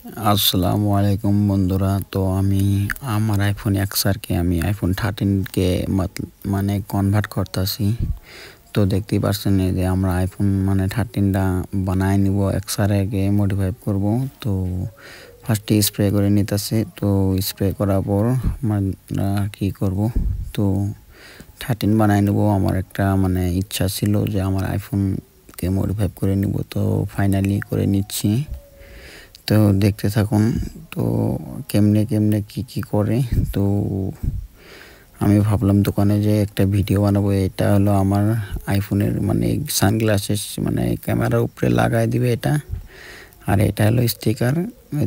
আসসালামু আলাইকুম বন্ধুরা। তো আমি আমার আইফোন XR কে আমি আইফোন 13 কে মানে কনভার্ট করতেছি। তো দেখতেই পাচ্ছেন এই যে আমরা আইফোন 13 টা বানায় নিব, XR কে মডিফাই করব। তো ফার্স্টে স্প্রে করে নিতেছে। তো স্প্রে করার পর আমরা কি করব, তো 13 বানায় নেব। আমার একটা ইচ্ছা ছিল যে আমার আইফোন কে মডিফাই করে নিব। তো ফাইনালি করে নিচ্ছি। তো দেখতে থাকুন তো কেমনে কেমনে কি করে। তো আমি ভাবলাম দোকানে যে একটা ভিডিও বানাবো। এটা হলো আমার আইফোনের সানগ্লাসেস ক্যামেরার উপরে লাগাই দিবে এটা। আর এটা হলো স্টিকার,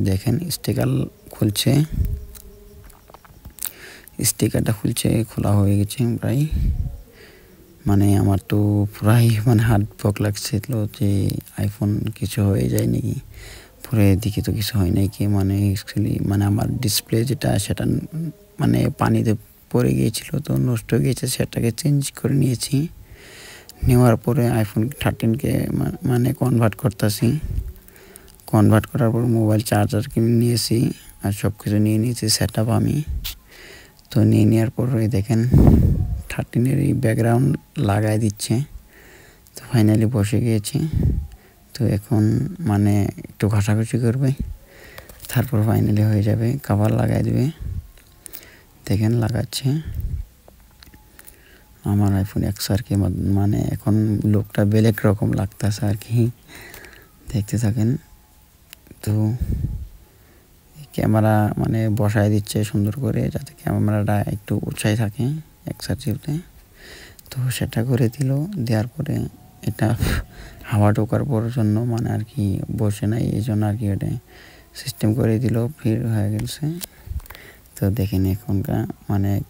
দেখেন স্টিকার খুলছে, স্টিকারটা খুলছে, খোলা হয়ে গেছে প্রায়। আমার তো প্রায় হার্ট ব্লক লাগছিল যে আইফোন কিছু হয়ে যায় নাকি। পরে দেখি তো কিছু হয় নাই কি, অ্যাকচুয়ালি আমার ডিসপ্লে যেটা সেটা পানিতে পড়ে গিয়েছিল, তো নষ্ট হয়ে গিয়েছে। সেটাকে চেঞ্জ করে নিয়েছি। নেওয়ার পরে আইফোন 13 কে কনভার্ট করতেছি। কনভার্ট করার পর মোবাইল চার্জার কিনে নিয়েছি আর সব কিছু নিয়ে নিয়েছি সেট আপ আমি। তো নিয়ে নেওয়ার পর দেখেন 13 এই ব্যাকগ্রাউন্ড লাগাই দিচ্ছে। তো ফাইনালি বসে গিয়েছি। তো এখন একটু ঘষাঘষি করবে, তারপর ফাইনালি হয়ে যাবে, কভার লাগাই দেবে। দেখেন লাগাচ্ছে আমার আইফোন XR কে। এখন লুকটা বেলেগ রকম লাগতেছে আর কি, দেখতে থাকেন। তো ক্যামেরা বসায় দিচ্ছে সুন্দর করে, যাতে ক্যামেরাটা একটু উঁচাই থাকে XR জিওতে। তো সেটা করে দিল। দেওয়ার পরে এটা হাওয়া ঢোকার পর জন্য আর কি বসে নাই, এই জন্য আর কি এটা সিস্টেম করে দিল, ফির হয়ে গেছে। তো দেখেন এখনকার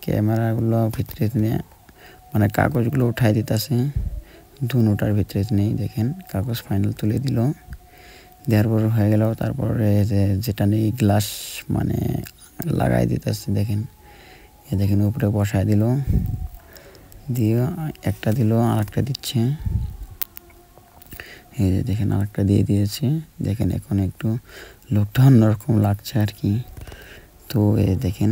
ক্যামেরাগুলো ভিতরে নিয়ে কাগজগুলো উঠাই দিতেছে, দুটার ভিতরে নেই। দেখেন কাগজ ফাইনাল তুলে দিল, দেওয়ার পর হয়ে গেল। তারপরে যেটা নেই গ্লাস লাগাই দিতেছে। দেখেন দেখেন উপরে বসায় দিল, দিয়ে একটা দিল, আরেকটা দিচ্ছে। এই যে দেখেন আরেকটা দিয়ে দিয়েছে। দেখেন এখন একটু লুকটা অন্যরকম লাগছে আর কি। তো দেখেন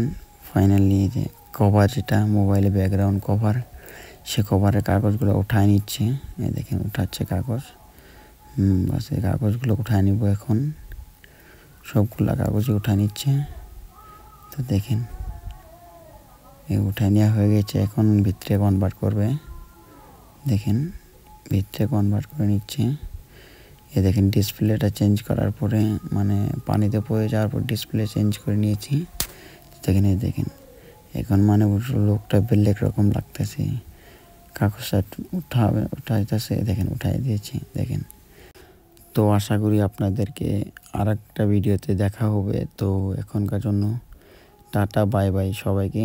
ফাইনালি যে কভার, যেটা মোবাইলে ব্যাকগ্রাউন্ড কভার, সে কভারের কাগজগুলো উঠায় নিচ্ছে। এই দেখেন উঠাচ্ছে কাগজ। বাস এই কাগজগুলো উঠায় নিব এখন, সবগুলা কাগজই উঠায় নিচ্ছে। তো দেখেন উঠায় নেওয়া হয়ে গেছে। এখন ভিতরে কনভার্ট করবে। দেখেন ভিতরে কনভার্ট করে নিচ্ছে। দেখেন ডিসপ্লেটা চেঞ্জ করার পরে পানিতে পড়ে যাওয়ার পর ডিসপ্লে চেঞ্জ করে নিয়েছি। দেখেন দেখেন এখন লোকটা বেলেগ রকম লাগতেছে। কাগজটা উঠাইতেছে, দেখেন উঠাই দিয়েছি। দেখেন তো আশা করি আপনাদেরকে আর একটা ভিডিওতে দেখা হবে। তো এখনকার জন্য টাটা, বাই বাই সবাইকে।